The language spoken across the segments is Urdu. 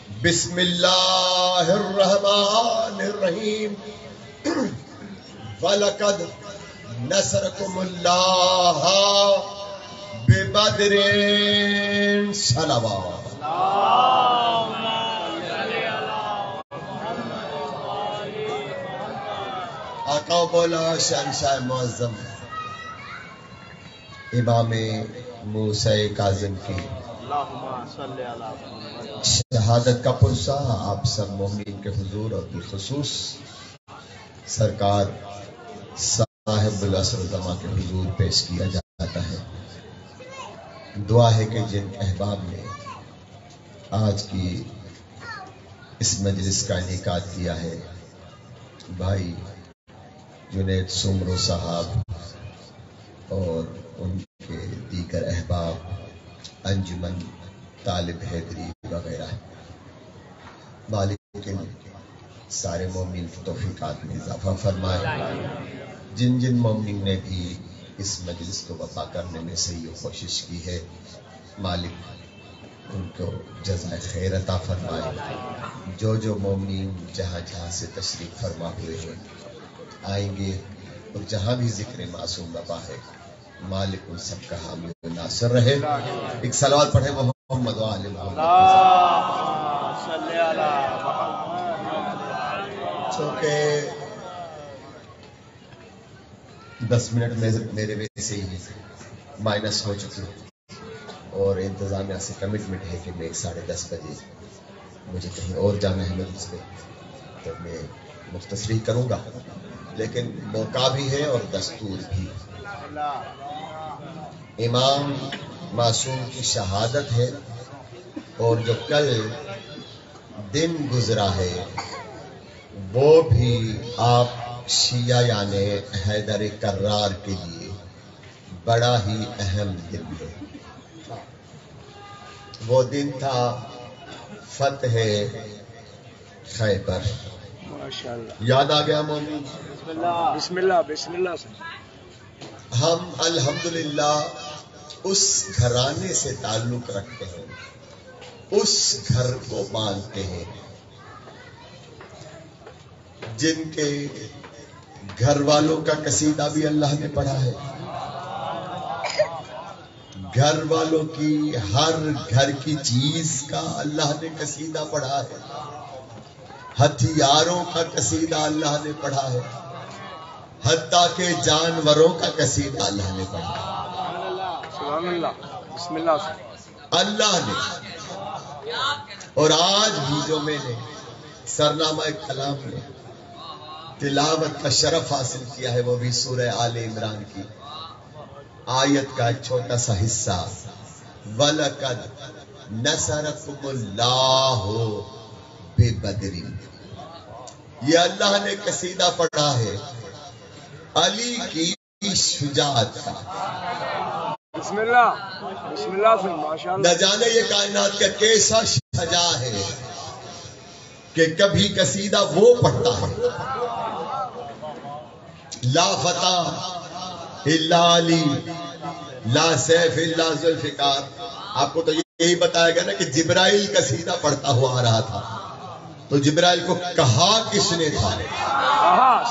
بسم اللہ الرحمن الرحیم وَلَقَدْ نَصَرَكُمُ اللَّهُ بِبَدْرٍ صلوات آقا مولا شہنشاہ معظم امام موسیٰ کاظم کی شہادت کا پرسہ آپ سب مومنین کے حضور اور بالخصوص سرکار صاحب العصر الزماں کے حضور پیش کیا جاتا ہے۔ دعا ہے کہ جن احباب نے آج کی اس مجلس کا انعقاد کیا ہے، بھائی جنید سمرو صاحب اور ان کے دیگر احباب، انجمن طالب حیدری وغیرہ، مالک سارے مومنین کی توفیقات میں اضافہ فرمائے۔ جن جن مومنین نے بھی اس مجلس کو وفا کرنے میں صحیح کوشش کی ہے، مالک ان کو جزائے خیر عطا فرمائے۔ جو جو مومنین جہاں جہاں سے تشریف فرما ہوئے ہیں، آئیں گے، اور جہاں بھی ذکر معصوم وفا ہے، مالک ان سب کا حامی و ناصر رہے۔ ایک صلوات پڑھیں محمد و آل محمد۔ چونکہ 10 منٹ میرے ویسے ہی مائنس ہو چکے اور انتظامیہ سے کمٹمنٹ ہے کہ میں 10:30 بجے مجھے کہیں اور جانا ہے مجلس پہ، تو میں مختصری کروں گا، لیکن موقع بھی ہے اور دستور بھی۔ امام معصوم کی شہادت ہے، اور جو کل دن گزرا ہے وہ بھی آپ شیعہ یعنی حیدر کرار کے لیے بڑا ہی اہم دن ہے۔ وہ دن تھا فتح خیبر۔ یاد آ گیا مومن؟ بسم اللہ بسم اللہ سے ہم الحمدللہ اس گھرانے سے تعلق رکھتے ہیں، اس گھر کو مانتے ہیں جن کے گھر والوں کا قصیدہ بھی اللہ نے پڑھا ہے، گھر والوں کی ہر گھر کی چیز کا اللہ نے قصیدہ پڑھا ہے، ہتھیاروں کا قصیدہ اللہ نے پڑھا ہے، حتیٰ کہ جانوروں کا قصیدہ اللہ نے پڑھا ہے۔ سبحان اللہ بسم اللہ سے اللہ نے، اور آج بھی جو میں نے سرنامہ کلام میں تلاوت کا شرف حاصل کیا ہے، وہ بھی سورہ آل عمران کی آیت کا ایک چھوٹا سا حصہ، وَلَقَدْ نَصَرَكُمُ اللَّهُ بِبَدْرٍ۔ یہ اللہ نے قصیدہ پڑھا ہے علی کی شجاعت کا۔ بسم اللہ سے ماشاءاللہ۔ نہ جانے یہ کائنات کا کیسا شجاع ہے کہ کبھی قصیدہ وہ پڑھتا ہے، لا فتح الا علی لا سیف الا ذوالفقار۔ آپ کو تو یہی بتایا گیا نا کہ جبرائیل قصیدہ پڑھتا ہوا آ رہا تھا، تو جبرائیل کو کہا کس نے تھا؟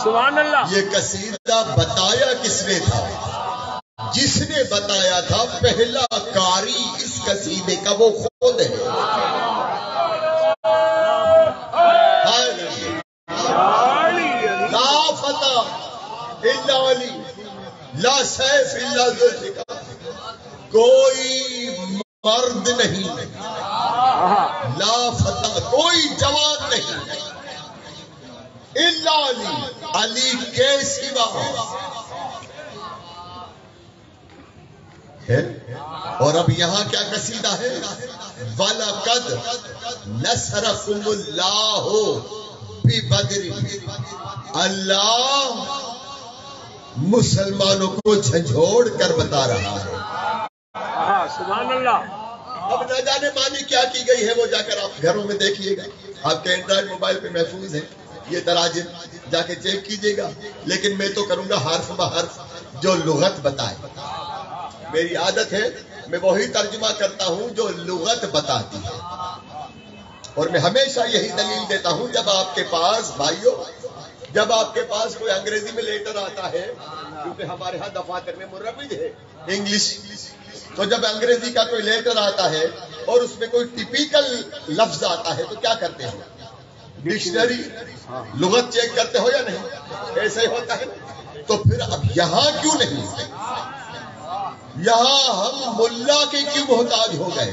سبحان اللہ۔ یہ قصیدہ بتایا کس نے تھا؟ جس نے بتایا تھا پہلا قاری اس قصیدے کا وہ خود ہے۔ لا فتح الا علی لا سیف الا ذوالفقار۔ کوئی مرد نہیں، لا فتح کوئی جوان نہیں الا علی، علی کے سوا ہے۔ اور اب یہاں کیا قصیدہ ہے؟ وَلَقَدْ نَصَرَكُمُ اللَّهُ بِبَدْرٍ۔ اللہ مسلمانوں کو جھنجھوڑ کر بتا رہا ہے۔ سبحان اللہ۔ اب نہ جانے معنی کیا کی گئی ہے، وہ جا کر آپ گھروں میں دیکھیے گا، آپ کے اینڈرائڈ موبائل پہ محفوظ ہے یہ تراجم، جا کے چیک کیجیے گا۔ لیکن میں تو کروں گا حرف بحرف جو لغت بتائے۔ میری عادت ہے میں وہی ترجمہ کرتا ہوں جو لغت بتاتی ہے۔ اور میں ہمیشہ یہی دلیل دیتا ہوں، جب آپ کے پاس بھائیوں، جب آپ کے پاس کوئی انگریزی میں لیٹر آتا ہے، کیونکہ ہمارے ہاں دفاتر میں مروج ہے انگلش، تو جب انگریزی کا کوئی لیٹر آتا ہے اور اس میں کوئی ٹپیکل لفظ آتا ہے تو کیا کرتے ہیں؟ ڈکشنری لغت چیک کرتے ہو یا نہیں؟ ایسا ہی ہوتا ہے نا؟ تو پھر اب یہاں کیوں نہیں؟ یہاں ہم ملا کے کیوں محتاج ہو گئے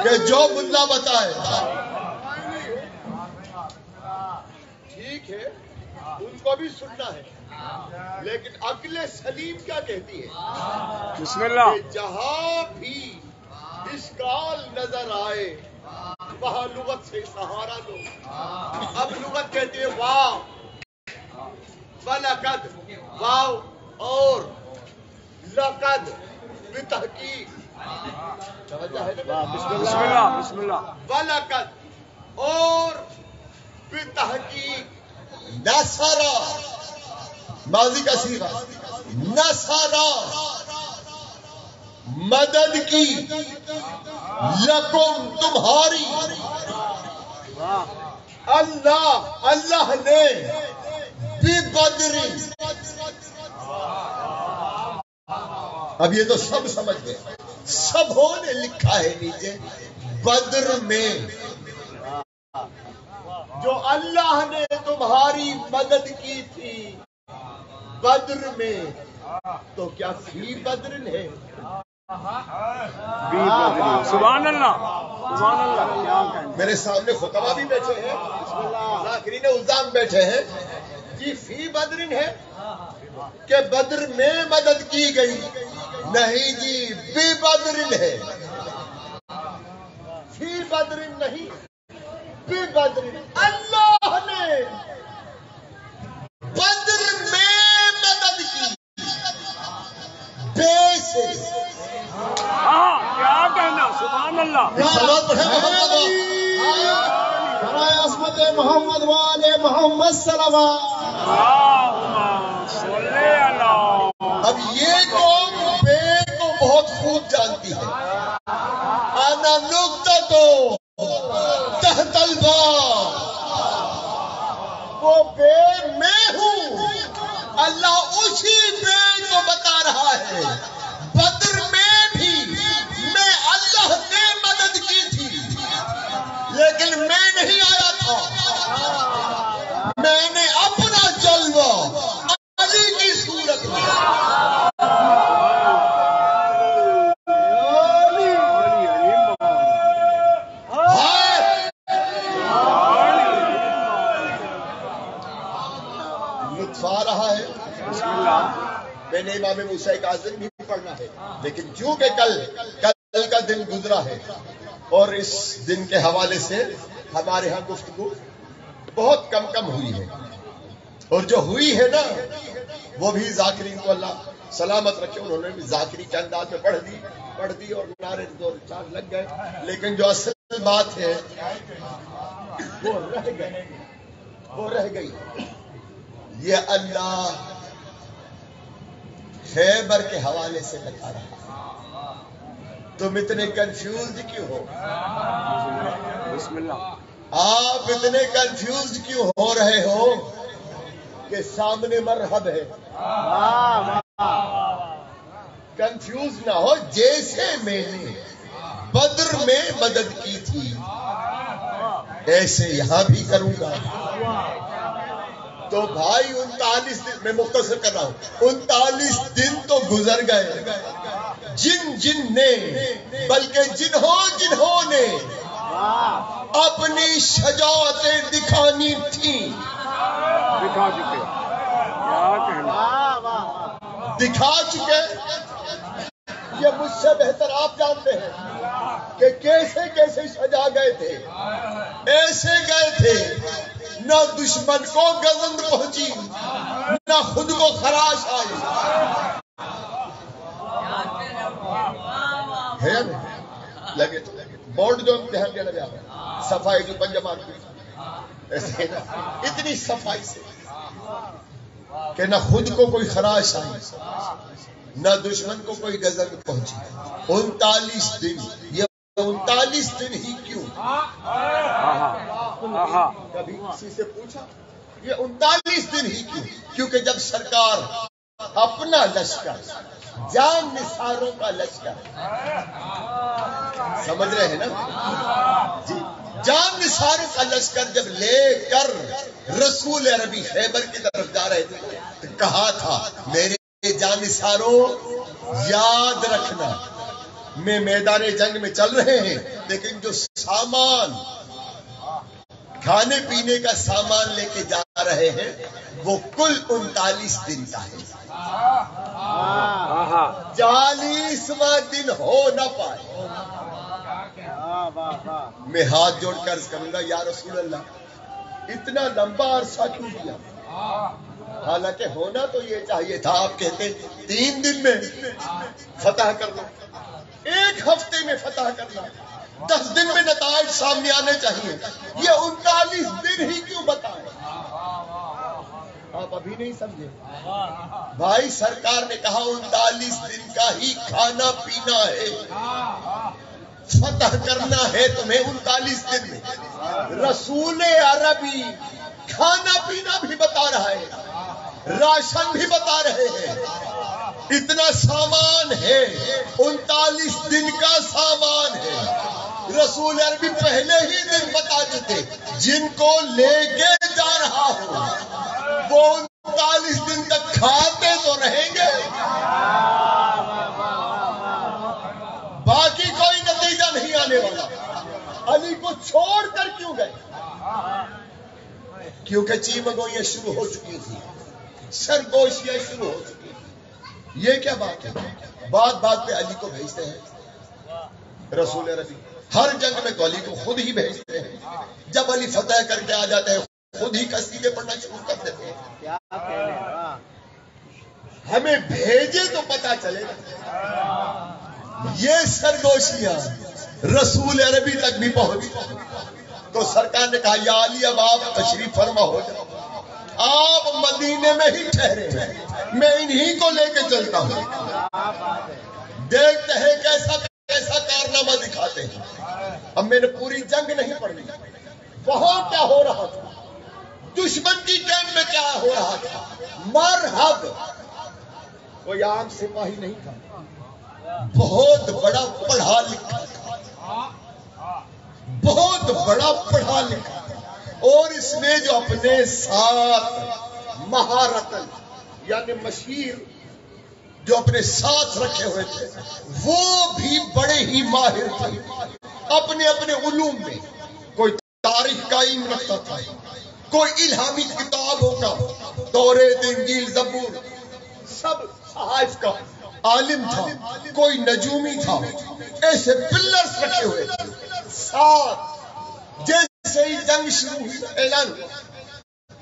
کہ جو ملا بتائے؟ ٹھیک ہے، ان کو بھی سننا ہے، لیکن عقل سلیم کیا کہتی ہے؟ بسم اللہ. کہ جہاں بھی اشکال نظر آئے وہاں لغت سے سہارا لو. اب لغت کہتی ہے واو، وَلَقَدْ واو اور لقد بتحقیق. توجہ ہے نا؟ بسم اللہ. بسم اللہ. وَلَقَدْ اور بتحقیق. نصرا ماضی کا صیغہ، نصرا مدد کی، لکم تمہاری، اللہ نے بِبَدْرٍ. اب یہ تو سب سمجھ گئے، سبوں نے لکھا ہے نیچے بدر میں جو اللہ نے تمہاری مدد کی تھی بدر میں، تو کیا فی بدر ہے؟ سبحان اللہ. سبحان اللہ. کیا کہیں؟ میرے سامنے خطبہ بھی بیٹھے ہیں، ذاکرین الزام بیٹھے ہیں، جی فی بدر ہے کہ بدر میں مدد کی گئی؟ نہیں جی، بی بدر ہے، فی بدر نہیں، بی بدر. اللہ نے بدر میں مدد کی، بے سے. کیا کہنا؟ سبحان اللہ. صلوات پڑھیں عصمت محمد والے محمد صلوات. اللہم صلی اللہ. اب یہ قوم بے کو بہت خوب جانتی ہے. انا نقطہ تو تحت الباب، وہ بے میں ہوں. اللہ اسی بے کو بتا رہا ہے بدر میں بھی میں اللہ نے مدد کی تھی، لیکن میں نہیں آیا تھا، میں نے اپنا جلوہ علی کی صورت میں. لطف آ رہا ہے. بسم اللہ. میں نے امام موسیٰ کاظم بھی پڑھنا ہے، لیکن چونکہ کل کا دن گزرا ہے اور اس دن کے حوالے سے ہمارے ہاں گفتگو بہت کم ہوئی ہے، اور جو ہوئی ہے نا وہ بھی ذاکرین کو اللہ سلامت رکھے، انہوں نے بھی ذاکری کے انداز میں پڑھ دی اور نعرے دو چار لگ گئے، لیکن جو اصل بات ہے وہ رہ گئی. یہ اللہ خیبر کے حوالے سے بتا رہا. تم اتنے کنفیوزڈ کیوں ہو؟ بسم اللہ. آپ اتنے کنفیوزڈ کیوں ہو رہے ہو کہ سامنے مرحب ہے؟ کنفیوز نہ ہو. جیسے میں نے بدر میں مدد کی تھی ایسے یہاں بھی کروں گا. تو بھائی 39 دن میں مختصر کر رہا ہوں، 39 دن تو گزر گئے. جن نے بلکہ جنہوں نے اپنی شجاعتیں دکھانی تھیں دکھا چکے. کیا کہنا؟ دکھا چکے. یہ مجھ سے بہتر آپ جانتے ہیں کہ کیسے سجا گئے تھے. ایسے گئے تھے نہ دشمن کو گزند پہنچی نہ خود کو خراش آئی. ہے لگے بورڈ جو دھیان دینا لگا صفائی جو پنجمان کی ایسے نا اتنی صفائی سے کہ نہ خود کو کوئی خراش آئی نہ دشمن کو کوئی غضب پہنچی. 39 دن. یہ 39 دن ہی کیوں؟ کبھی کسی سے پوچھا یہ 39 دن ہی کیوں؟ کیونکہ جب سرکار اپنا لشکر، جان نثاروں کا لشکر، سمجھ رہے ہیں نا جی، جان نثاروں کا لشکر جب لے کر رسول عربی خیبر کی طرف جا رہے تھے تو کہا تھا میرے جان نثاروں یاد رکھنا میں میدان جنگ میں چل رہے ہیں، لیکن جو سامان کھانے پینے کا سامان لے کے جا رہے ہیں وہ کل 39 دن کا ہے. 40واں دن ہو نہ پائے. میں ہاتھ جوڑ کر عرض کروں گا یا رسول اللہ اتنا لمبا عرصہ کیوں دیا؟ حالانکہ ہونا تو یہ چاہیے تھا، آپ کہتے 3 دن میں فتح کرنا، 1 ہفتے میں فتح کرنا، 10 دن میں نتائج سامنے آنے چاہیے. یہ 39 دن ہی کیوں بتائیں؟ آپ ابھی نہیں سمجھے بھائی. سرکار نے کہا 39 دن کا ہی کھانا پینا ہے، فتح کرنا ہے تمہیں 39 دن میں. رسول عربی کھانا پینا بھی بتا رہا ہے، راشن بھی بتا رہے ہیں. اتنا سامان ہے، 39 دن کا سامان ہے. رسول عربی پہلے ہی دن بتا دیتے جن کو لے کے جا رہا ہوں وہ 39 دن تک کھاتے تو رہیں گے، باقی کوئی نتیجہ نہیں آنے والا. علی کو چھوڑ کر کیوں گئے؟ کیونکہ چیمگوئیاں شروع ہو چکی تھی، سرگوشیاں شروع ہو چکی. یہ کیا بات ہے؟ بات بات پہ علی کو بھیجتے ہیں. رسول ربی ہر جنگ میں تو علی کو خود ہی بھیجتے ہیں. جب علی فتح کر کے آ جاتے ہیں خود ہی قصیدے پڑھنا شروع کر دیتے ہیں. ہمیں بھیجے تو پتا چلے گا. یہ سرگوشیاں رسول عربی تک بھی پہنچی تو سرکار نے کہا یا علی اب آپ تشریف فرما ہو جاؤ، آپ مدینے میں ہی ٹھہرے ہیں، میں انہی کو لے کے چلتا ہوں. دیکھتے ہیں کیسا کارنامہ دکھاتے ہیں. اب میں نے پوری جنگ نہیں پڑھی، وہاں کیا ہو رہا تھا، دشمن کی جنگ میں کیا ہو رہا تھا. مرحب کوئی عام سپاہی نہیں تھا، بہت بڑا پڑھا لکھا تھا، بہت بڑا پڑھا لکھا تھا. اور اس نے جو اپنے ساتھ مہارتن یعنی مشیر جو اپنے ساتھ رکھے ہوئے تھے وہ بھی بڑے ہی ماہر تھے اپنے اپنے علوم میں. کوئی تاریخ کا علم رکھتا تھا، کوئی الہامی کتابوں کا، توریت انجیل زبور سب صحائف کا عالم تھا، کوئی نجومی تھا. ایسے پلرز رکھے ہوئے تھے ساتھ. جیسے ہی جنگ شروع ہوئی اعلان ہوا،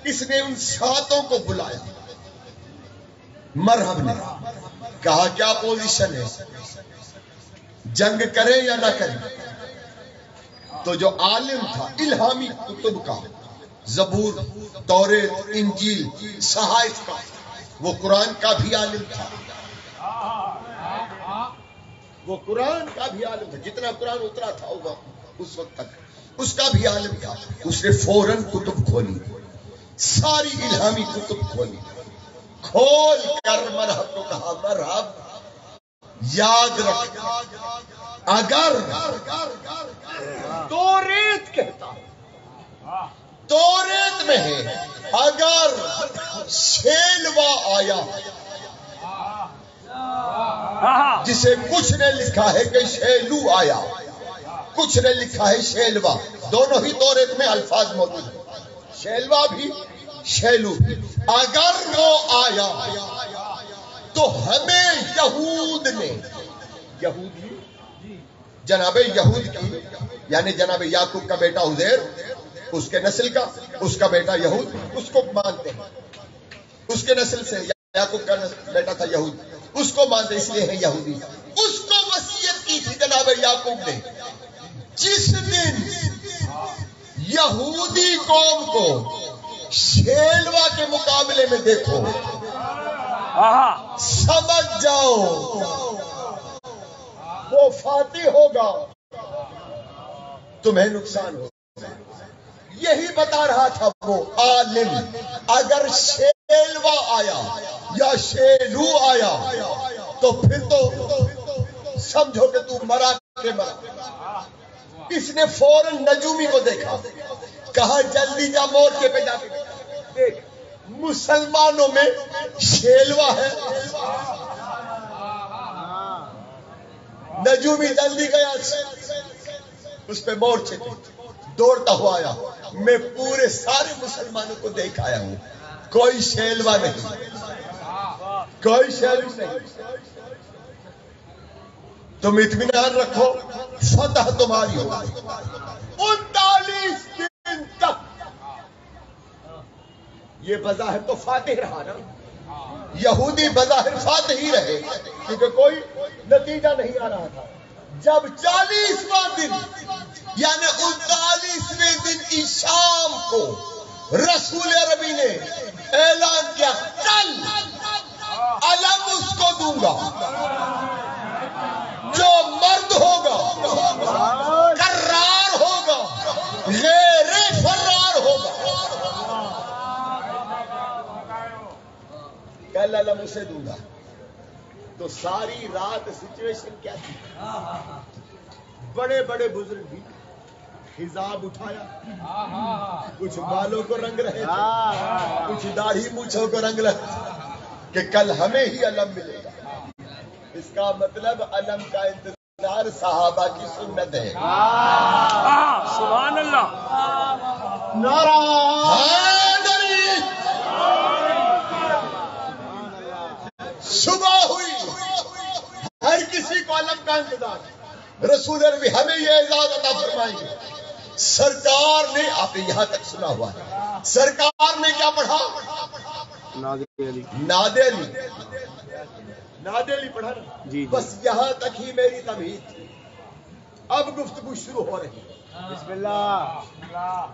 اس نے ان ساتوں کو بلایا. مرحب نے کہا کیا پوزیشن ہے، جنگ کریں یا نہ کریں؟ تو جو عالم تھا الہامی کتب کا، زبور، توریت، انجیل، صحائف کا، وہ قرآن کا بھی عالم تھا. وہ قرآن کا بھی عالم تھا، جتنا قرآن اترا تھا ہوگا اس وقت تک اس کا بھی عالم تھا. اس نے فوراً کتب کھولی، ساری الہامی کتب کھولی، کھول کر مرحب کو کہا مرحب یاد رکھ اگر توریت کہتا توریت میں ہے اگر شیلوا آیا جسے کچھ نے لکھا ہے کہ شیلو آیا، کچھ نے لکھا ہے شیلوا، دونوں ہی توریت میں الفاظ موجود ہیں، شیلوا بھی شیلو بھی. اگر وہ آیا تو ہمیں یہود نے، یہودی جناب یہود کی یعنی جناب یعقوب کا بیٹا عزیر، اس کے نسل کا، اس کا بیٹا یہود، اس کو مانتے ہیں، اس کے نسل سے یعقوب کا بیٹا تھا یہود، اس کو مانتے اس لیے ہے یہودی. اس کو وصیت کی تھی جناب یعقوب نے جس دن یہودی قوم کو شیلوا کے مقابلے میں دیکھو سمجھ جاؤ وہ فاتح ہوگا تمہیں نقصان ہوگا. یہی بتا رہا تھا وہ عالم. اگر شیلوا آیا یا شیلو آیا تو پھر تو سمجھو کہ تو مرا کے مرا. اس نے فوراً نجومی کو دیکھا, کہا جلدی جا مورچے پہ جا کے دیکھ مسلمانوں میں شیلوا ہے. نجومی جلدی گیا اس پہ مورچے پہ دوڑتا ہوا آیا. میں پورے سارے مسلمانوں کو دیکھ آیا ہوں, کوئی شیلوا نہیں, کوئی شیلو نہیں. تم اطمینان رکھو فتح تمہاری ہوگی. 39 دن تک یہ بظاہر تو فاتح رہا نا, یہودی بظاہر فاتح ہی رہے کیونکہ کوئی نتیجہ نہیں آ رہا تھا. جب 40واں دن یعنی 39ویں دن کی شام کو رسول عربی نے اعلان کیا کل علم اس کو دوں گا, جو مرد ہوگا کرار ہوگا غیر فرار ہوگا. کل علم اسے دوں گا. تو ساری رات سچویشن کیا تھی؟ بڑے بڑے بزرگ بھی حجاب اٹھایا, کچھ بالوں کو رنگ رہے تھے, کچھ داڑھی مونچھوں کو رنگ رہے کہ کل ہمیں ہی علم ملے گا. اس کا مطلب علم کا انتظار صحابہ کی سنت ہے. سبحان اللہ. نعرہ حیدری. صبح ہوئی, ہر کسی کو علم کا انتظار. رسول عربی ہمیں یہ اعزاز عطا فرمائیں گے. سرکار نے, آپ نے یہاں تک سنا ہوا ہے, سرکار نے کیا پڑھا؟ ناد علی. ناد علی پڑھا نا جی. بس یہاں تک ہی میری تمہید تھی. اب گفتگو شروع ہو رہی ہے. بسم اللہ.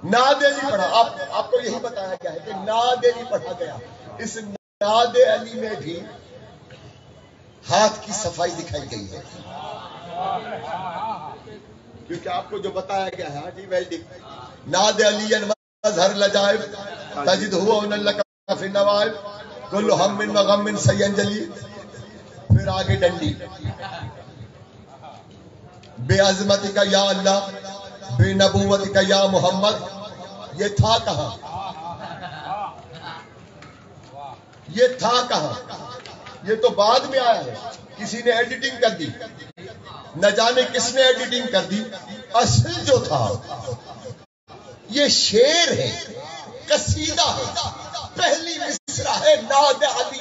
ناد علی پڑھا. آپ کو یہی بتایا گیا ہے کہ ناد علی پڑھا گیا. اس ناد علی میں بھی ہاتھ کی صفائی دکھائی گئی ہے, کیونکہ آپ کو جو بتایا گیا ہے جی ویلڈنگ. ناد علی مظہر لجائب تجد ہوا ان اللہ فی النوائب کل ہم من وغم سینجلی. پھر آگے ڈنڈی. بے عظمتی کا یا اللہ, بے نبوتی کا یا محمد. یہ تھا کہاں, یہ تھا کہاں؟ یہ تو بعد میں آیا ہے, کسی نے ایڈیٹنگ کر دی, نہ جانے کس نے ایڈیٹنگ کر دی. اصل جو تھا یہ شعر ہے, قصیدہ ہے, پہلی مصرع ہے ناد علی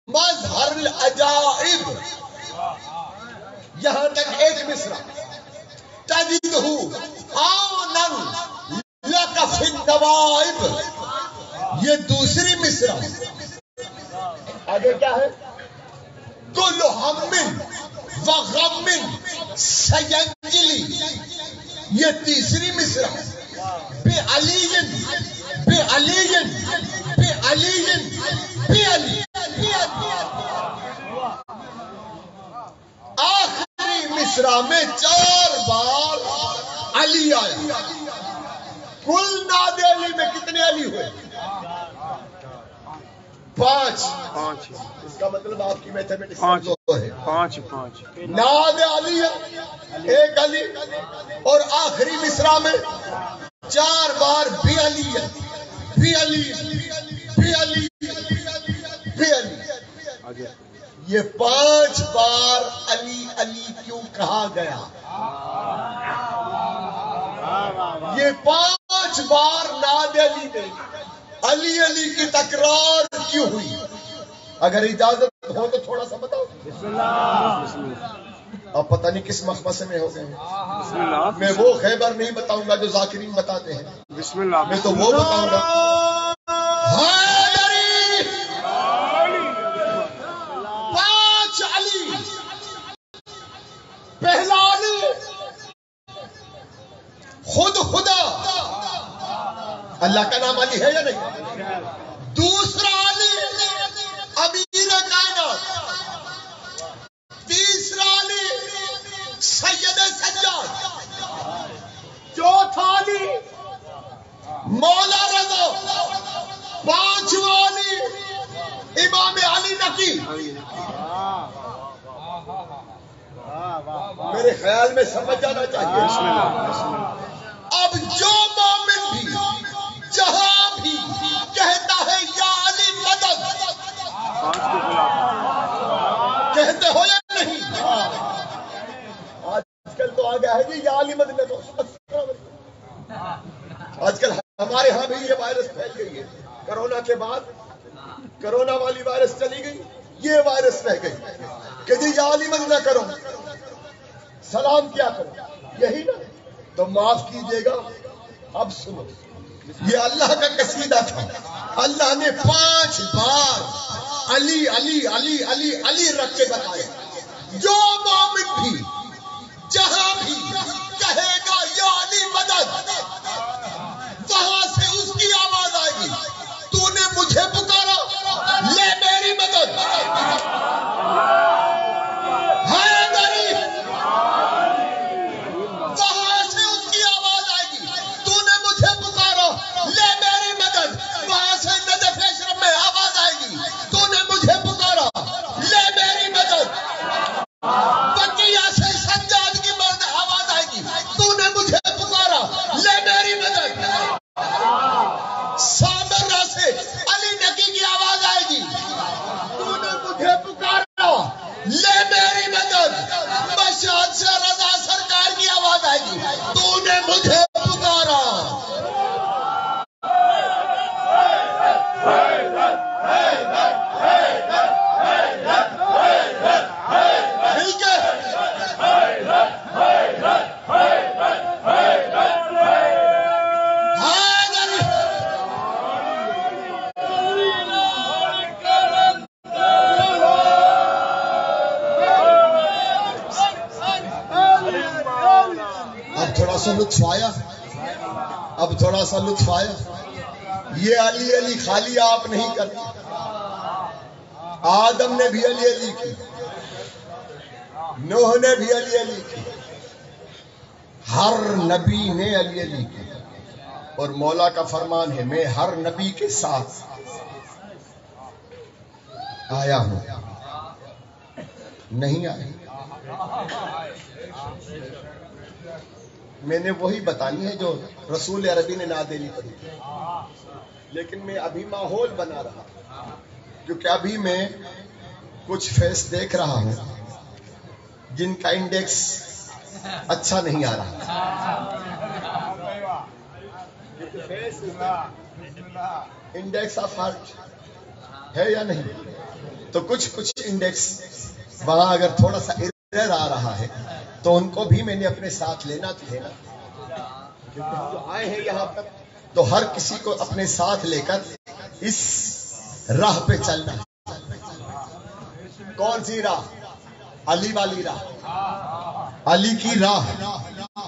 مظہر العجائب. یہاں تک ایک مصرع. تجدہ عونا لک فی النوائب, یہ دوسری مصرع. آگے کیا ہے؟ کل ہم و غم سینجلی, یہ تیسری مصرع. بے علی بے علی بے علی بے علی. آخری مصرع میں 4 بار علی آیا. کل ناد علی میں کتنے علی ہوئے؟ 5. اس کا مطلب آپ کی میتھمیٹکس 5 ہے. 5 ناد علی ایک علی, اور آخری مصرع میں 4 بار بھی علی ہے. بھی علی بھی علی بھی علی. یہ 5 بار علی علی کیوں کہا گیا؟ یہ 5 بار ناد علی نے علی علی کی تکرار کیوں ہوئی؟ اگر اجازت ہو تو تھوڑا سا بتاؤ. اب پتہ نہیں کس مخمصے میں ہو گئے ہیں. میں وہ خیبر نہیں بتاؤں گا جو ذاکرین بتاتے ہیں. بسم اللہ. میں تو وہ بتاؤں گا. حیدری 5 علی. پہلا علی خود خدا, اللہ کا نام علی ہے یا نہیں؟ دوسرا علی ابھی مولا رضا، پانچواں علی امام علی نقی. میرے خیال میں سمجھ جانا چاہیے. اب جو مومن بھی جہاں بھی کہتا ہے یا علی مدد، کہتے ہو یا نہیں؟ آج کل تو آ گیا ہے جی یا علی مدد. آج کل ہمارے ہاں بھی یہ وائرس پھیل گئی ہے. کرونا کے بعد کرونا والی وائرس چلی گئی، یہ وائرس رہ گئی کہ جی یا علی مدد نہ کرو، سلام کیا کرو، یہی نا. تو معاف کیجیے گا. اب سنو، یہ اللہ کا قصیدہ تھا. اللہ نے 5 بار علی علی علی علی علی رکھ کے بتایا. جو مومن بھی جہاں بھی کہے گا یا علی مدد، وہاں سے اس کی آواز آئے گی، تو نے مجھے پکارا، لے میری مدد. اب تھوڑا سا لطف آیا. یہ علی علی خالی آپ نہیں کرتے. آدم نے بھی علی علی کی، نوح نے بھی علی علی کی، ہر نبی نے علی علی کی. اور مولا کا فرمان ہے میں ہر نبی کے ساتھ آیا ہوں. نہیں آیا، میں نے وہی بتانی ہے جو رسول عربی نے نادیلی پڑھی تھی. لیکن میں ابھی ماحول بنا رہا کیونکہ ابھی میں کچھ فیس دیکھ رہا ہوں جن کا انڈیکس اچھا نہیں آ رہا. انڈیکس آف ہارٹ ہے یا نہیں؟ تو کچھ انڈیکس وہاں اگر تھوڑا سا ایرر آ رہا ہے تو ان کو بھی میں نے اپنے ساتھ لینا تھے نا. کیونکہ ہم جو آئے ہیں یہاں پر تو ہر کسی کو اپنے ساتھ لے کر اس راہ پہ چلنا. کون سی راہ؟ علی والی راہ، علی کی راہ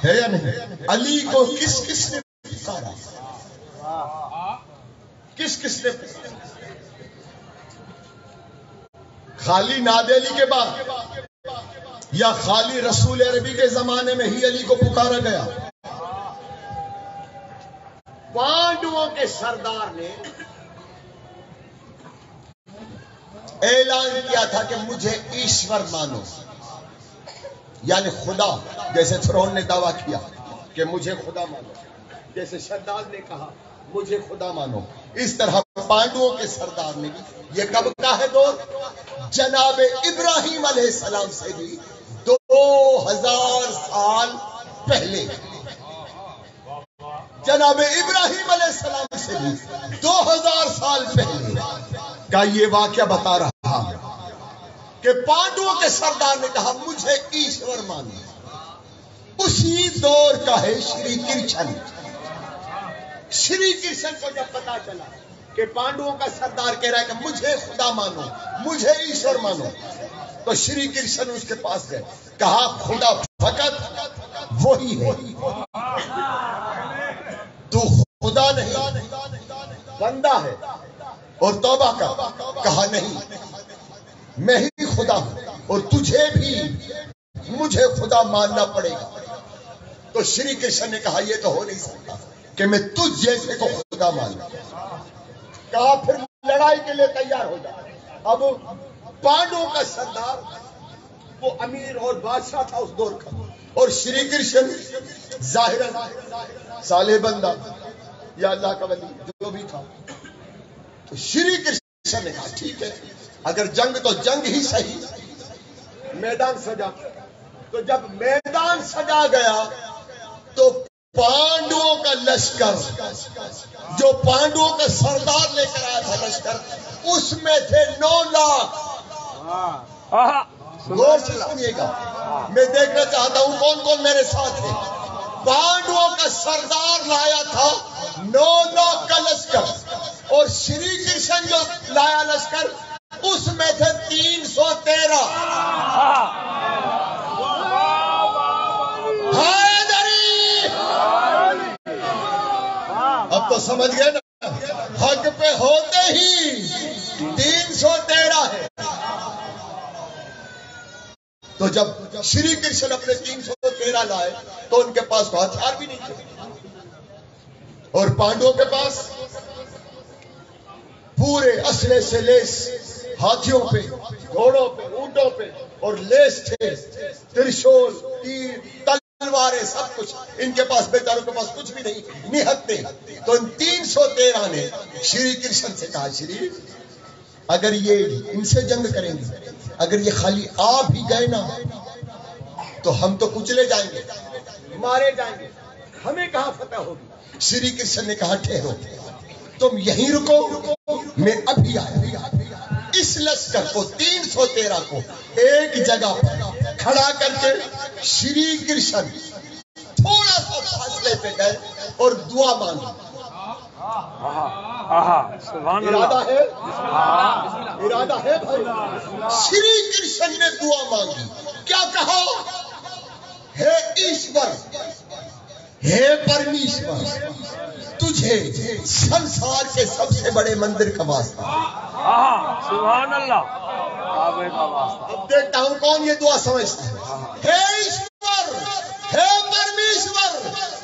ہے یا نہیں؟ علی کو کس کس نے پکارا؟ کس کس نے پکارا؟ خالی نادیلی کے بعد یا خالی رسول عربی کے زمانے میں ہی علی کو پکارا گیا؟ پانڈووں کے سردار نے اعلان کیا تھا کہ مجھے ایشور مانو، یعنی خدا. جیسے فرعون نے دعویٰ کیا کہ مجھے خدا مانو، جیسے شداد نے کہا مجھے خدا مانو، اس طرح پانڈووں کے سردار نے. یہ کب کا ہے دور؟ جناب ابراہیم علیہ السلام سے بھی 2000 سال پہلے. جناب ابراہیم علیہ السلام سے بھی 2000 سال پہلے کا یہ واقعہ بتا رہا ہے کہ پانڈووں کے سردار نے کہا مجھے ایشور مانو. اسی دور کا ہے شری کرشن. شری کرشن کو جب پتا چلا کہ پانڈووں کا سردار کہہ رہا ہے کہ مجھے خدا مانو، مجھے ایشور مانو، تو شری کرشن اس کے پاس گئے، کہا خدا فقط وہی ہے، تو خدا نہیں بندہ ہے اور توبہ کر. کہا نہیں، میں ہی خدا ہوں اور تجھے بھی مجھے خدا ماننا پڑے گا. تو شری کرشن نے کہا یہ تو ہو نہیں سکتا. کہ میں تجھ جیسے کو خدا مانوں. کہا پھر لڑائی کے لیے تیار ہو جائے. اب پانڈو کا سردار وہ امیر اور بادشاہ تھا اس دور کا, اور شری کرشن ظاہراً صالح بندہ یا اللہ کا ولی جو بھی تھا. تو شری کرشن نے کہا ٹھیک ہے, اگر جنگ تو جنگ ہی صحیح, میدان سجا. تو جب میدان سجا گیا تو پانڈوؤں کا لشکر, جو پانڈوؤں کا سردار لے کر آیا تھا لشکر, اس میں تھے 9 لاکھ. غور سے سنیے گا, میں دیکھنا چاہتا ہوں کون کون میرے ساتھ ہے. پانڈوؤں کا سردار لایا تھا 9 لاکھ کا لشکر, اور شری کرشن جو لایا لشکر اس میں تھے 313. اب تو سمجھ گئے نا, حق پہ ہوتے ہی 313 ہے. تو جب شری کرشن اپنے 313 لائے تو ان کے پاس تو ہتھیار بھی نہیں تھے, اور پانڈووں کے پاس پورے اسلحے سے لیس ہاتھیوں پہ, گھوڑوں پہ, اونٹوں پہ اور لیس تھے, ترشول, تیر, تلواریں, سب کچھ. ان کے پاس بیچاروں کے پاس کچھ بھی نہیں, نہتے. تو ان 313 نے شری کرشن سے کہا شری اگر یہ ان سے جنگ کریں گے, اگر یہ خالی آ بھی گئے نا تو ہم تو کچلے جائیں گے, مارے جائیں گے, ہمیں کہاں فتح ہوگی. شری کرشن نے کہا ٹھہرو, تم یہیں رکو, میں ابھی آیا. اس لشکر کو 313 کو ایک جگہ پر کھڑا کر کے شری کرشن تھوڑا سا فاصلے پہ گئے اور دعا مانگی. ارادہ ہے, ارادہ ہے بھائی. شری کرشن نے دعا مانگی, کیا کہا, ہے ایشور, ہے پرمیشور, تجھے سنسار کے سب سے بڑے مندر کا واسطہ. سبحان اللہ. اب دیکھتا ہوں کون یہ دعا سمجھتا ہے. ہے ایشور, ہے پرمیشور,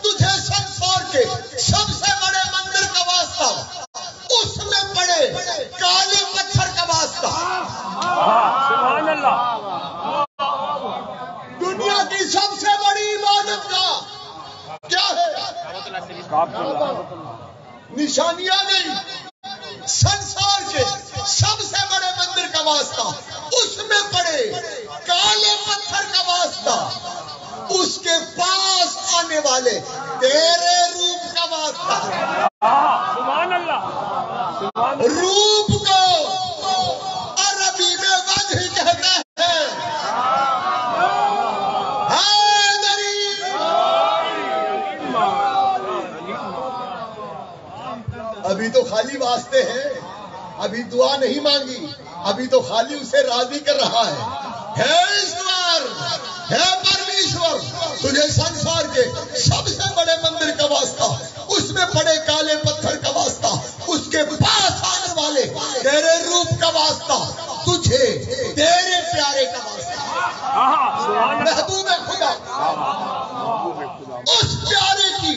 تجھے سنسار کے سب سے بڑے مندر کا واسطہ, اس میں پڑے کالے پتھر کا واسطہ. سبحان اللہ. دنیا کی سب سے بڑی عبادت کا کیا ہے, نشانیاں نہیں, سنسار کے سب سے بڑے مندر کا واسطہ, اس میں پڑے کالے پتھر کا واسطہ, اس کے پاس آنے والے تیرے روپ کا واسطہ. سبحان اللہ. روپ کو عربی میں وجہ کہتے ہیں. ابھی تو خالی واسطے ہیں, ابھی دعا نہیں مانگی, ابھی تو خالی اسے راضی کر رہا ہے. ہے ایشور, ہے پرمیشور, تجھے سنسار کے سب سے بڑے مندر کا واسطہ, اس میں پڑے کالے پتھر کا واسطہ, اس کے پاس آنے والے تیرے روپ کا واسطہ, تجھے تیرے پیارے کا واسطہ, محبوب خدا, اس پیارے کی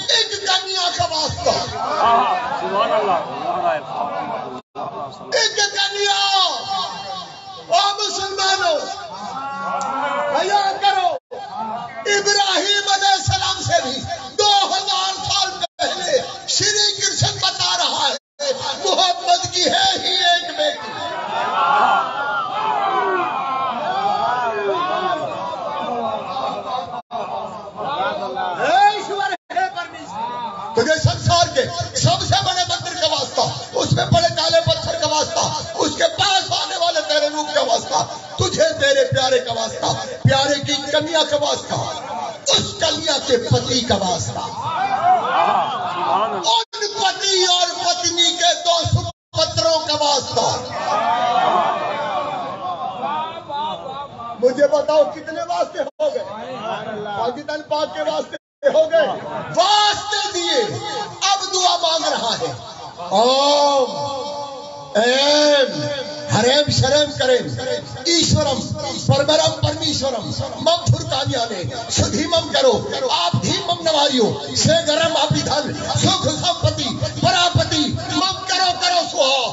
ایک کنیا کا واسطہ. سبحان اللہ. ایک کنیا. او مسلمانوں حیا کرو, ابراہیم علیہ السلام سے بھی 2000 سال پہلے شری کرشن بتا رہا ہے محمد کی ہے ہی ایک بیٹی. تجھے سنسار کے سب سے بڑے مندر کا واسطہ, اس میں بڑے کالے پتھر کا واسطہ, اس کے پاس آنے والے تیرے روپ کا واسطہ, تجھے تیرے پیارے کا واسطہ, پیارے کی کنیا کا واسطہ, اس کنیا کے پتی کا واسطہ, ان پتی اور پتنی کے 2 پتروں کا واسطہ. مجھے بتاؤ کتنے واسطے ہو گئے, پاکستان پاک کے واسطے ہو گئے, واسطے دیے, اب دعا مانگ رہا ہے. اوم ایم حریم شرم کریں ایشورم پرمرم پرمیشورم مم پھرکانیانے شدھیمم کرو آپ دھیمم نواریو شیگرم آپیدھن سکھ سمپتی پراپتی مم کرو کرو سوہا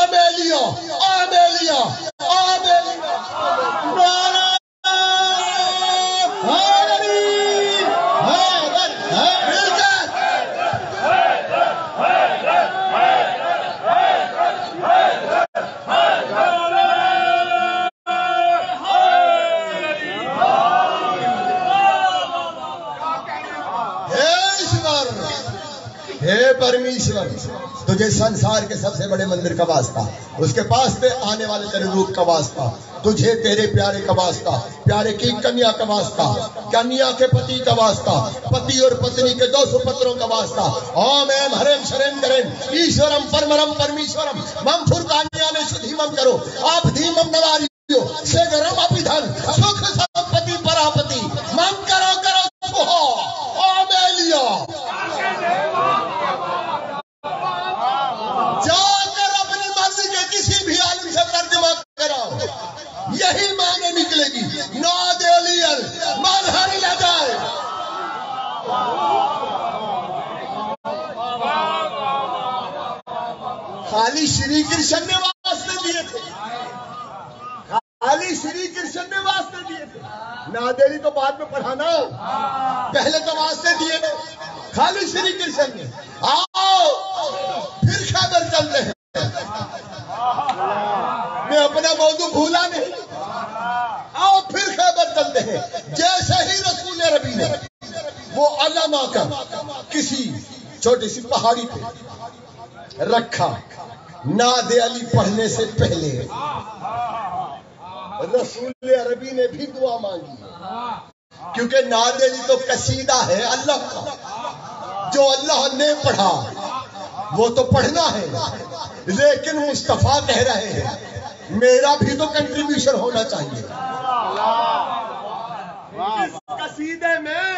آمیلیا آمیلیا آمیلیا نارا پرمیشور تجھے سنسار کے سب سے بڑے مندر کا واسطہ، اس کے پاس سے آنے والے تیرے روپ کا واسطہ، تجھے تیرے پیارے کا واسطہ، پیارے کی کنیا کا واسطہ، کنیا کے پتی کا واسطہ، پتی اور پتنی کے 200 پتروں کا واسطہ، اوم ایم ہرم شرم کرن ایشورم پرمرم پرمیشورم مم پھرکانیانے شدھیمم کرو آپ دھیمم نواریو شیگرم اپیدھن سکھ سمپتی پراپتی مم کرو کرو سوہا آمیلیا یہی معنی نکلے گی ناد علیل مظہر لجائے خالی شری کرشن نے واسطے دیے تھے، خالی شری کرشن نے واسطے دیے تھے، ناد علی تو بعد میں پڑھانا، پہلے تو واسطے دیے تھے خالی شری کرشن نے۔ آؤ پھر خیبر چلتے ہیں، میں اپنا موضوع بھولا نہیں، آؤ پھر خیبر چلتے ہیں۔ جیسے ہی رسول ربی نے وہ علامہ کا کسی چھوٹی سی پہاڑی پہ رکھا، ناد علی پڑھنے سے پہلے رسول عربی نے بھی دعا مانگی، کیونکہ ناد علی تو قصیدہ ہے اللہ کا، جو اللہ نے پڑھا وہ تو پڑھنا ہے، لیکن مصطفیٰ کہہ رہے ہیں میرا بھی تو کنٹریبیوشن ہونا چاہیے اس قصیدے میں،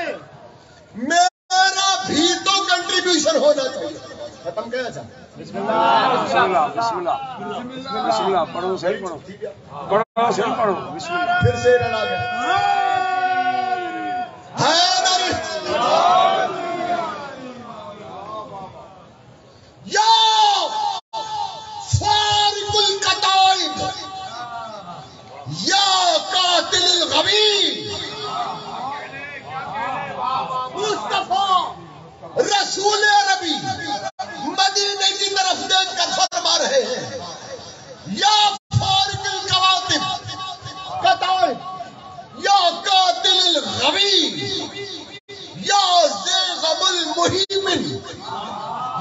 میرا بھی تو کنٹریبیوشن ہونا چاہیے۔ ختم کیا تھا؟ بسم اللہ بسم اللہ بسم اللہ بسم اللہ پڑھو صحیح پڑھو پڑھو صحیح پڑھو بسم اللہ پھر سے رلا گیا یا فارق القطائب یا قاتل الغوی مصطفیٰ رسول نبی مدینے کی طرف دیکھ کر فرما رہے ہیں یا فارق القواتب قطائب یا قاتل الغوی یا زیغم المہیمن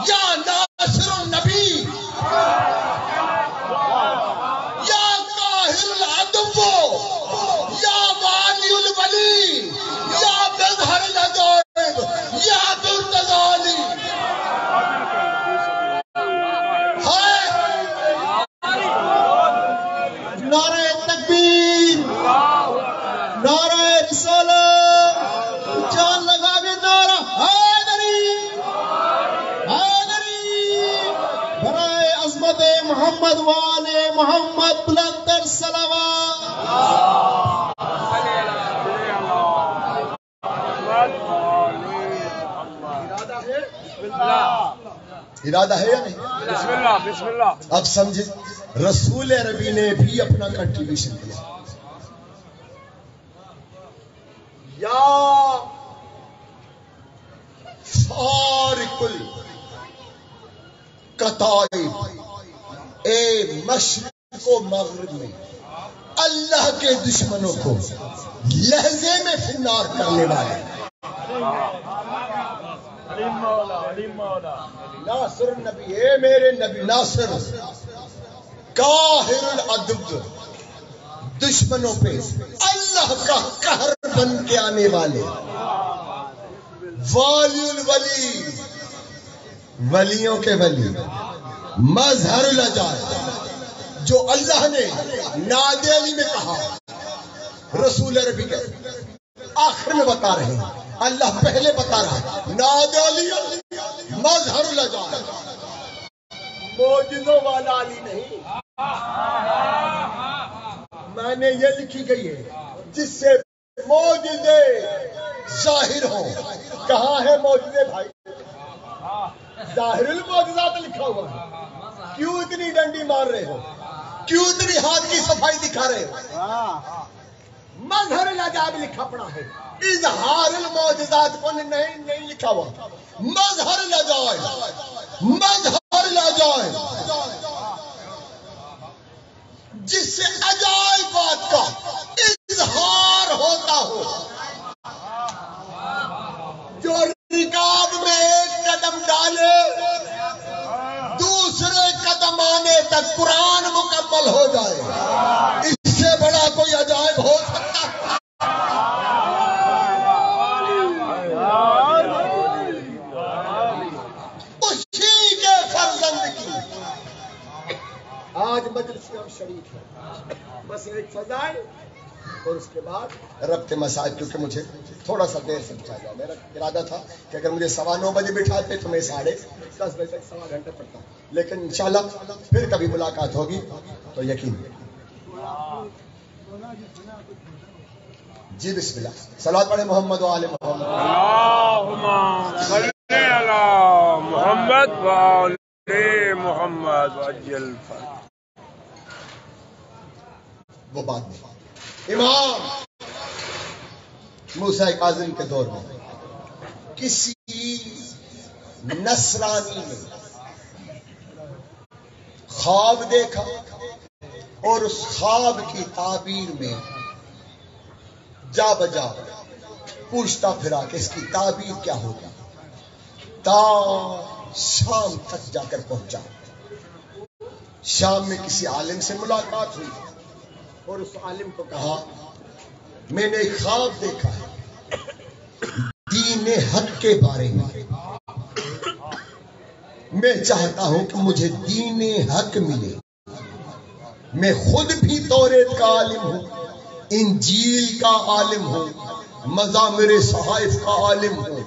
یا ناصر النبی یا قاہر العدو یا والی الولی یا مظہر العجائب یا درتزالی نعرہ تکبیر نعرہ رسالت جان لگا کے نعرہ حیدری حیدری برائے عظمت محمد والے محمد بلندر صلوات۔ ارادہ ہے یا نہیں؟ بسم اللہ بسم اللہ۔ اب سمجھے رسول عربی نے بھی اپنا کنٹریبیوشن دیا، یا فارق القطائب اے مشرق و مغرب میں اللہ کے دشمنوں کو لہجے میں فنار کرنے والے ناصر النبی، اے میرے نبی ناصر، قاہر العدو دشمنوں پہ اللہ کا قہر بن کے آنے والے، والی الولی ولیوں کے ولی، مظہر العجائب جو اللہ نے ناد علی میں کہا، رسول عربی کے آخر میں بتا رہے ہیں، اللہ پہلے بتا رہا ہے ناد علی مظہر العجائب، معجزوں والا علی نہیں، میں نے یہ لکھی گئی ہے جس سے معجزے ظاہر ہوں. کہاں ہے معجزے بھائی؟ ظاہر المعجزات لکھا ہوا ہے. کیوں اتنی ڈنڈی مار رہے ہو؟ کیوں اتنی ہاتھ کی صفائی دکھا رہے ہو؟ مظہر العجائب لکھا پڑا ہے. اظہار المعجزات کو نہیں لکھا ہوا. مظہر العجائب، مظہر العجائب، جس سے عجائبات کا اظہار ہوتا ہو. جو رکاب میں ایک قدم ڈالے دوسرے قدم آنے تک قرآن مکمل ہو جائے. اس سے بڑا کوئی عجائب ہو سکتا ہے؟ اسی کے فرزند کی آج مجلس میں ہم شریک ہیں. بس ایک فضائل اور اس کے بعد ربط مسائل، کیونکہ مجھے تھوڑا سا دیر سے بچا جائے. میرا ارادہ تھا کہ اگر مجھے 9:15 بجے بٹھاتے تو میں 10:30 بجے تک سوا گھنٹہ پڑھتا، لیکن انشاءاللہ پھر کبھی ملاقات ہوگی تو یقین. جی بسم اللہ. صلوات پڑھیں محمد و آل محمد. اللہم صلی علی محمد و آل محمد وعجل فرج. وہ بات نہیں. امام موسیٰ کاظم کے دور میں کسی نصرانی نے خواب دیکھا اور اس خواب کی تعبیر میں جا بجا پوچھتا پھرا کہ اس کی تعبیر کیا ہوگا. تا شام تک جا کر پہنچا. شام میں کسی عالم سے ملاقات ہوئی اور اس عالم کو کہا میں نے ایک خواب دیکھا ہے دین حق کے بارے میں. میں چاہتا ہوں کہ مجھے دین حق ملے. میں خود بھی توریت کا عالم ہوں، انجیل کا عالم ہوں، مزامر صحائف کا عالم ہوں،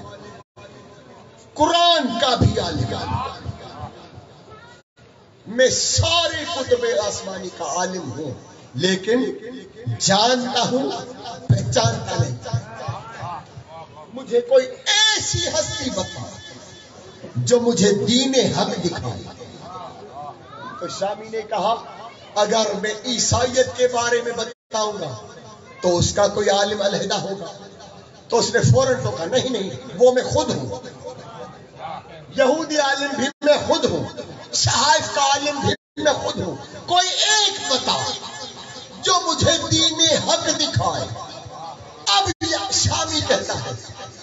قرآن کا بھی عالم ہوں. میں سارے کتب آسمانی کا عالم ہوں، لیکن جانتا ہوں پہچانتا نہیں. مجھے کوئی ایسی ہستی بتا جو مجھے دین حق دکھائے. تو شامی نے کہا اگر میں عیسائیت کے بارے میں بتاؤں گا تو اس کا کوئی عالم علیحدہ ہوگا. تو اس نے فوراً ٹوکا نہیں وہ میں خود ہوں. یہودی عالم بھی میں خود ہوں، صحائف کا عالم بھی میں خود ہوں. کوئی ایک بتا جو مجھے دین حق دکھائے. اب شامی کہتا ہے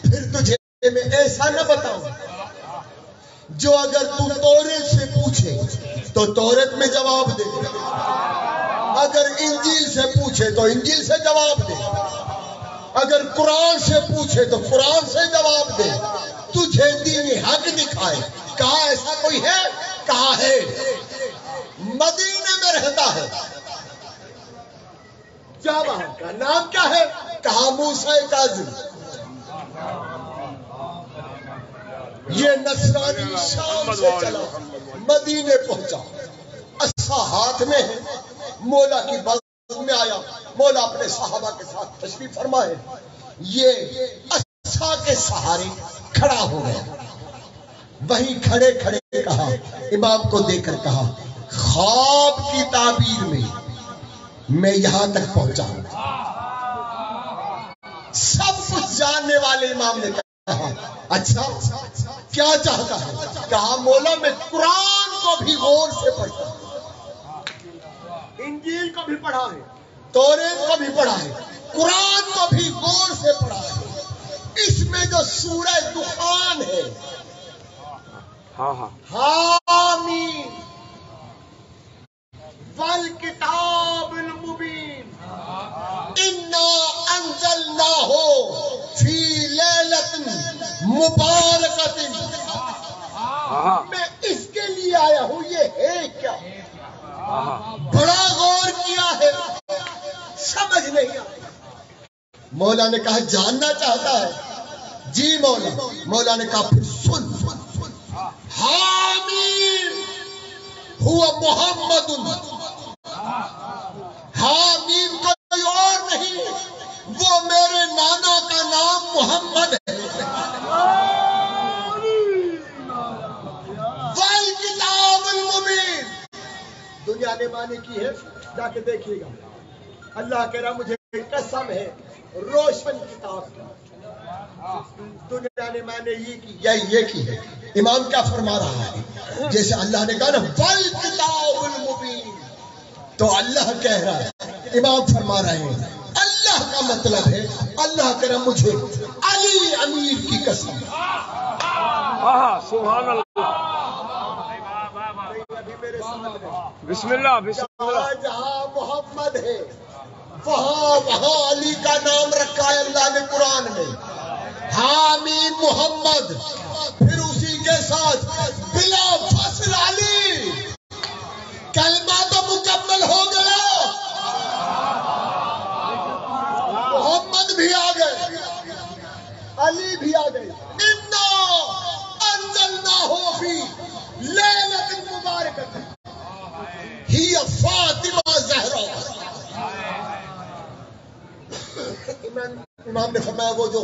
پھر تجھے میں ایسا نہ بتاؤں جو اگر تو توریت سے پوچھے تو توریت میں جواب دے، اگر انجیل سے پوچھے تو انجیل سے جواب دے، اگر قرآن سے پوچھے تو قرآن سے جواب دے. تجھے دین حق دکھائے. کہا ایسا کوئی ہے؟ کہا ہے. مدینے میں رہتا ہے. جابا کا نام کیا ہے؟ کہا موسیٰ کاظم. یہ نصرانی شام سے چلا مدینے پہنچا. عصا ہاتھ میں ہے. مولا کی بزم میں آیا. مولا اپنے صحابہ کے ساتھ تشریف فرمائے. یہ عصا کے سہارے کھڑا ہو گیا. وہیں کھڑے کھڑے کہا، امام کو دیکھ کر کہا خواب کی تعبیر میں یہاں تک پہنچا ہوں. سب کچھ جاننے والے امام نے کہا اچھا کیا چاہتا ہے؟ کہا مولا میں قرآن کو بھی غور سے پڑھتا ہوں، انجیل کو بھی پڑھا ہے، توریت کو بھی پڑھا ہے، قرآن کو بھی غور سے پڑھا ہے. اس میں جو سورہ دخان ہے حامیم والکتاب المبین انا انزلناہ فی لیلۃ مبارکۃ، میں اس کے لیے آیا ہوں. یہ ہے کیا؟ بڑا غور کیا ہے، سمجھ نہیں آیا. مولا نے کہا جاننا چاہتا ہے؟ جی مولا. مولا نے کہا پھر سن. حامیم ہوا محمد. حامیم دنیا نے معنی کی ہے، جا کے دیکھیے گا. اللہ کہہ رہا مجھے قسم ہے روشن کتاب کی، دنیا نے معنی یہ کی یا یہ کی ہے. امام کیا فرما رہا ہے؟ جیسے اللہ نے کہا نا والکتاب المبین، تو اللہ کہہ رہا ہے، امام فرما رہے ہیں اللہ کا مطلب ہے اللہ کہہ رہا مجھے علی امیر کی قسم. سبحان اللہ. بسم اللہ بسم اللہ. جہاں محمد ہے وہاں علی کا نام رکھا ہے اللہ نے قرآن میں، حامیم محمد، پھر اسی کے ساتھ بلا فصل علی. کلمہ تو مکمل ہو گیا، محمد بھی آ گئے، علی بھی آ گئے. انا انزلناہ فی لیلۃ مبارکۃ ہی فاطمہ زہرا. امام نے فرمایا وہ جو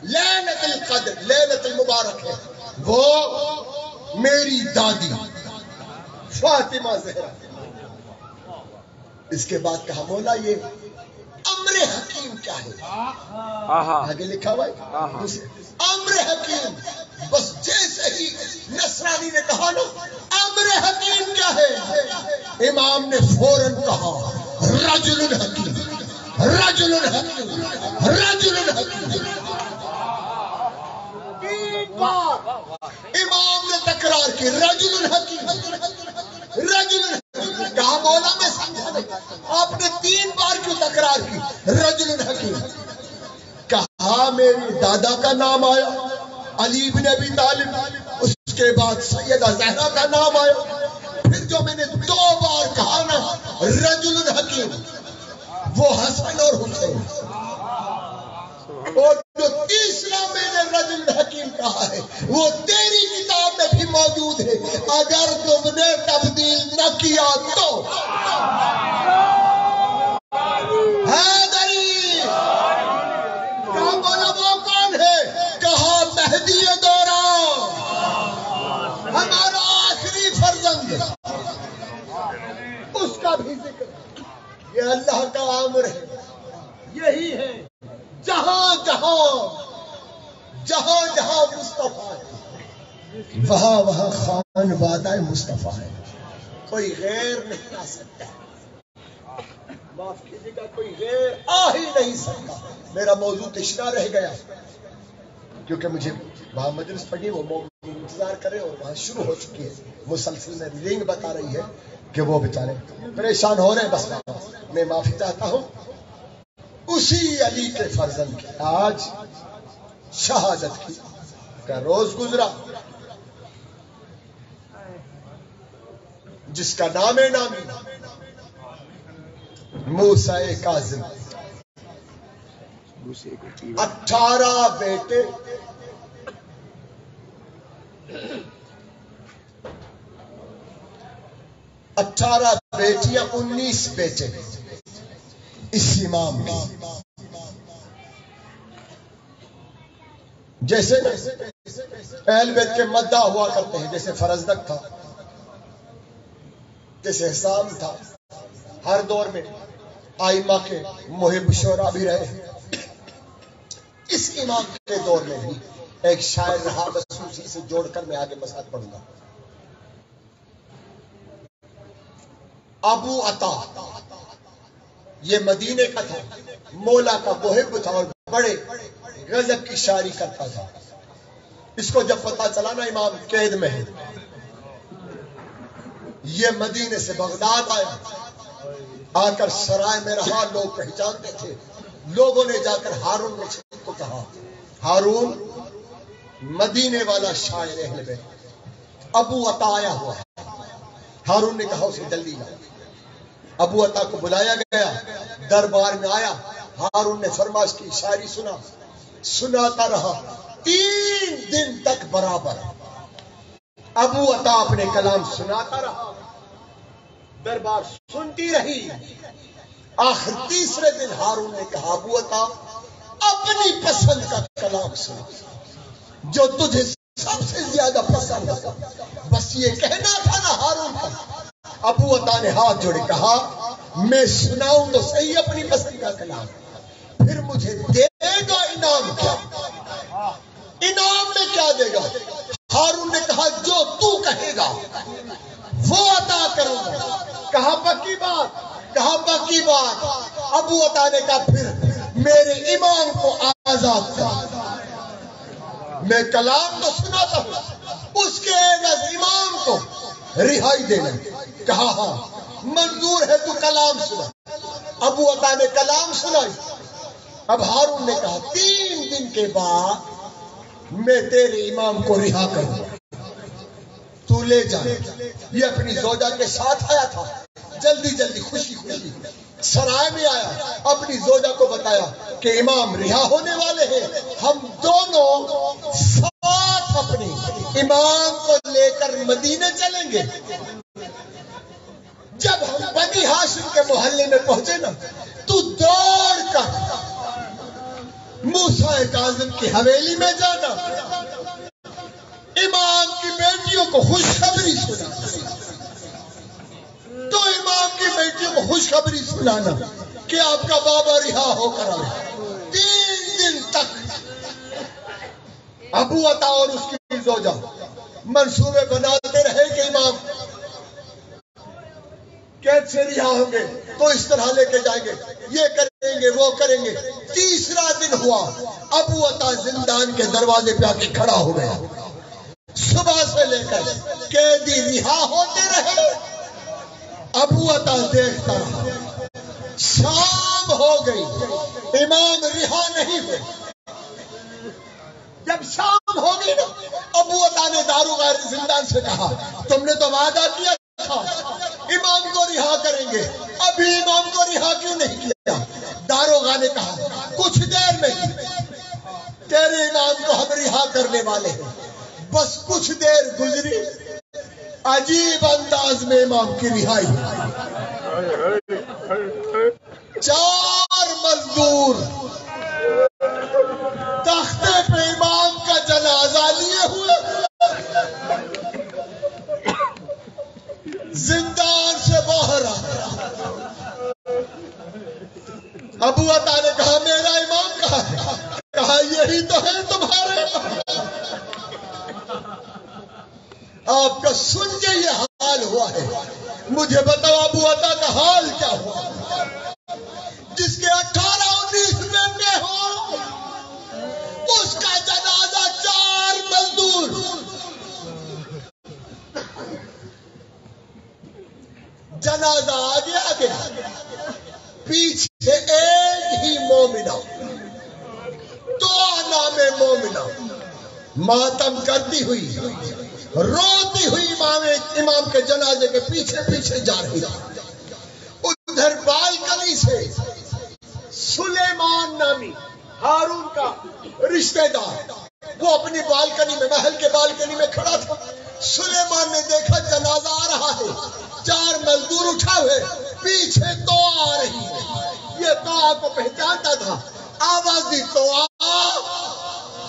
لیلۃ القدر لیلۃ المبارک ہے وہ میری دادی فاطمہ زہرا. اس کے بعد کہا مولا یہ امر حکیم کیا ہے؟ آگے لکھا ہوا ہے امر حکیم. بس جیسے ہی نصرانی نے کہا نا امر حکیم کیا ہے، امام نے فوراً کہا رجل حکیم رجل حکیم رجل حکیم. تین بار امام نے تکرار کی رجل حکیم رجل حکیم. کہا مولا میں سمجھا نہیں، آپ نے 3 بار کیوں تکرار کی رجل حکیم؟ کہا میری دادا کا نام آیا علی بن ابی طالب، اس کے بعد سیدہ زہرا کا نام آیا، پھر جو میں نے 2 بار کہا نا رجل حکیم وہ حسن اور حسین، اور جو تیسرا میں نے رجل حکیم کہا ہے وہ تیری کتاب میں بھی موجود ہے، اگر تم نے تبدیل نہ کیا تو. حیدری کہا بولا وہ کون ہے؟ کہا مہدی دوران ہمارا آخری فرزند، اس کا بھی ذکر. یہ اللہ کا امر ہے، یہی ہے جہاں جہاں مصطفیٰ ہے وہاں وہاں خان وعدہ مصطفیٰ ہے. کوئی غیر نہیں آ سکتا، معاف کیجیے گا، کوئی غیر آ ہی نہیں سکتا. میرا موضوع تشنا رہ گیا کیونکہ مجھے وہاں مجلس پڑھی، وہ انتظار کرے اور وہاں شروع ہو چکی ہے. مسلسل میں رنگ بتا رہی ہے کہ وہ بیچارے پریشان ہو رہے ہیں. بس میں معافی چاہتا ہوں. اسی علی کے فرزند کی آج شہادت کی کا روز گزرا، جس کا نام نامی موسیٰ کاظم. 18 بیٹے، 18 بیٹیاں، 19 بیٹے اس امام میں. جیسے اہل بیت کے مداح ہوا کرتے ہیں، جیسے فرزدق تھا، جیسے حسام تھا. ہر دور میں آئمہ کے محب شعراء بھی رہے. اس امام کے دور میں بھی ایک شاعر رہا، بس اسی سے جوڑ کر میں آگے مسائل پڑھوں گا. ابو عطا، یہ مدینے کا تھا، مولا کا محب تھا اور بڑے غضب کی شاعری کرتا تھا. اس کو جب پتا چلا نا امام قید میں ہے، یہ مدینے سے بغداد آیا، آ کر سرائے میں رہا. لوگ پہچانتے تھے. لوگوں نے جا کر ہارون رشید کو کہا، ہارون مدینے والا شاعر اہل بیت ابو عطا آیا ہوا ہے. ہارون نے کہا اسے جلدی لاؤ. ابو عطا کو بلایا گیا، دربار میں آیا. ہارون نے فرماش کی شاعری سناتا رہا 3 دن تک برابر. ابو عطا اپنے کلام سناتا رہا، دربار سنتی رہی. آخر تیسرے دن ہارون نے کہا ابو عطا اپنی پسند کا کلام سنا، جو تجھے سب سے زیادہ پسند ہے. بس یہ کہنا تھا نا ہارون کا ابو عطا نے ہاتھ جوڑے کہا میں سناؤں تو صحیح اپنی پسند کا کلام، پھر مجھے دے گا انعام کیا؟ انعام میں کیا دے گا؟ ہارون نے کہا جو تو کہے گا وہ عطا کروں گا۔ کہا پکی بات؟ کہا پکی بات۔ ابو عطا نے کہا پھر میرے امام کو آزاد کر، میں کلام تو سناتا ہوں، اس کے عوض امام کو رہائی دینا۔ کہا ہاں منظور ہے، تو کلام سنا۔ ابو عطا نے کلام سنائی۔ اب ہارون نے کہا 3 دن کے بعد میں تیرے امام کو رہا کروں گا، تو لے جا۔ یہ اپنی زوجہ کے ساتھ آیا تھا، جلدی جلدی خوشی خوشی سرائے میں آیا، اپنی زوجہ کو بتایا کہ امام رہا ہونے والے ہیں، ہم دونوں ساتھ اپنے امام کو لے کر مدینے چلیں گے۔ جب ہم بنی ہاشم کے محلے میں پہنچے نا، تو دوڑ کر موسیٰ کاظم کی حویلی میں جانا، امام کی بیٹیوں کو خوشخبری سنا، تو امام کی بیٹیوں کو خوشخبری سنانا کہ آپ کا بابا رہا ہو کر آئے۔ 3 دن تک ابو عطا اور اس کی زوجہ منصوبے بناتے رہے کہ امام قید سے رہا ہوں گے تو اس طرح لے کے جائیں گے، یہ کریں گے وہ کریں گے۔ 3 دن ہوا، ابو عطا زندان کے دروازے پہ آ کے کھڑا ہو گیا۔ صبح سے لے کر قیدی رہا ہوتے رہے، ابو عطا دیکھتا رہا۔ شام ہو گئی، امام رہا نہیں ہوئے۔ جب شام ہو گئی نا، ابو عطا نے داروغہ زندان سے کہا تم نے تو وعدہ کیا تھا امام کو رہا کریں گے، ابھی امام کو رہا کیوں نہیں کیا؟ داروغہ نے کہا کچھ دیر میں تیرے امام کو ہم رہا کرنے والے ہیں۔ بس کچھ دیر گزری، عجیب انداز میں امام کی رہائی۔ 4 مزدور تختے پہ امام کا جنازہ لیے ہوئے زندان سے باہر آیا۔ ابو عطا نے کہا میرا امام کہاں ہے؟ کہا یہی تو ہے تمہارے امام۔ آپ کا سن کے یہ حال ہوا ہے، مجھے بتاؤ ابو عطا کا حال کیا ہوا؟ جس کے 18-19 بیٹے ہوں، اس کا جنازہ 4 مزدور، جنازہ آگے آگے، پیچھے ایک ہی مومنہ، 2 نام مومنہ ماتم کرتی ہوئی روتی ہوئی امام کے جنازے کے پیچھے پیچھے جا رہی ہے۔ ادھر بالکنی سے سلیمان نامی ہارون کا رشتہ دار، وہ اپنی بالکنی میں، محل کے بالکنی میں کھڑا تھا۔ سلیمان نے دیکھا جنازہ آ رہا ہے، 4 مزدور اٹھا ہوئے، پیچھے تو آ رہی ہے۔ یہ تو کو پہچانتا تھا، آواز دی تو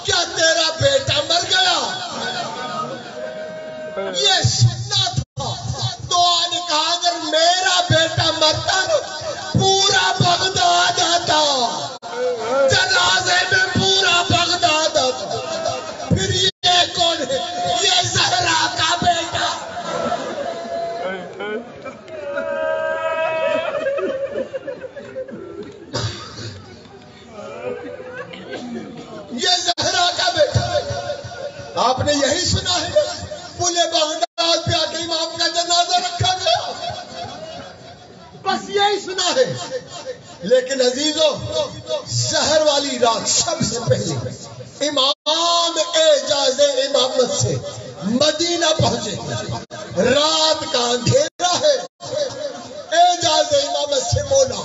کیا تیرا بیٹا مر گیا؟ یہ سننا تھا۔ دعا نے کہا اگر میرا بیٹا مرتا نا پورا بغداد آتا، جنازے میں پورا بغداد آتا۔ پھر یہ کون ہے؟ یہ زہرا کا بیٹا۔ یہ زہرا کا بیٹا۔ آپ نے یہی سنا ہے، پورے بغداد پہ آ کے امام کا جنازہ رکھا گیا، بس یہی سنا ہے۔ لیکن عزیزو، زہر والی رات سب سے پہلے امام اعجاز امامت سے مدینہ پہنچے۔ رات کا اندھیرا ہے، اعجاز امامت سے مولا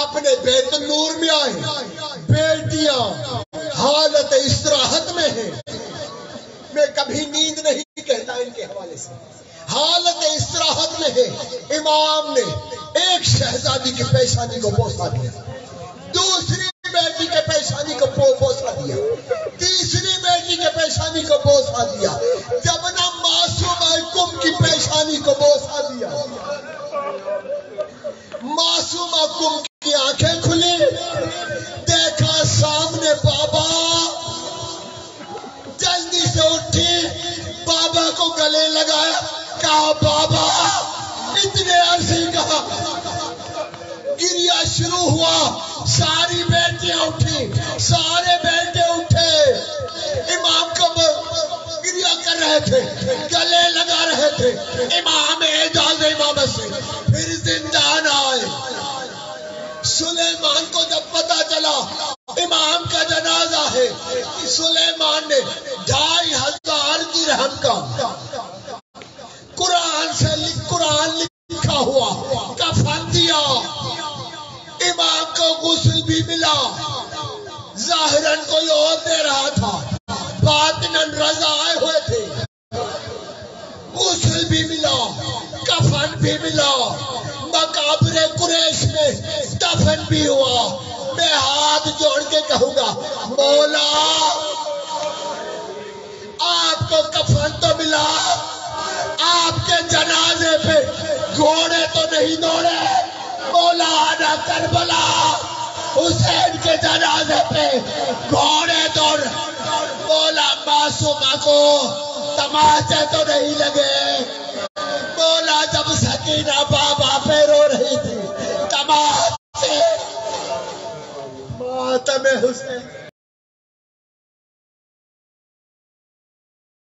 اپنے بیت نور میں آئے۔ بیٹیاں حالت استراحت میں ہیں، میں کبھی نیند نہیں کہتا ان کے حوالے سے، حالت استراحت میں ہے۔ امام نے ایک شہزادی کی پیشانی کو بوسا دیا، دوسری بیٹی کے پیشانی کو بوسا دیا، تیسری بیٹی کے پیشانی کو بوسا دیا۔ جب نہ معصومہ کم کی پیشانی پیشانی کو بوسہ دیا. معصومہ کم کی آنکھیں کھلی، دیکھا سامنے بابا. جلدی سے اٹھی، بابا کو گلے لگایا، کہا بابا. اتنے عرصے کہا، گریا شروع ہوا. ساری بیٹیاں اٹھی، سارے بیٹے اٹھے. امام کو گریا کر رہے تھے، گلے لگا رہے تھے. امام اعجاز امامت سے پھر زندان آئے. سلیمان کو جب پتا چلا امام کا جنازہ ہے، سلیمان نے 2500 درہم کا قرآن لکھا ہوا کفن دیا. امام کو غسل بھی ملا. ظاہراً کوئی اور دے رہا تھا، باطناً رضا آئے ہوئے تھے. غسل بھی ملا، کفن بھی ملا. مقابر قریش میں دفن بھی ہوا. میں ہاتھ جوڑ کے کہوں گا مولا آپ کو کفن تو ملا، آپ کے جنازے پہ گھوڑے تو نہیں دوڑے. مولا آنا کربلا حسین کے جنازے پہ گھوڑے دوڑ. مولا معصومہ کو تماچے تو نہیں لگے. مولا جب سکینہ بابا پہ رو رہی تھی تماچے. ماتم حسین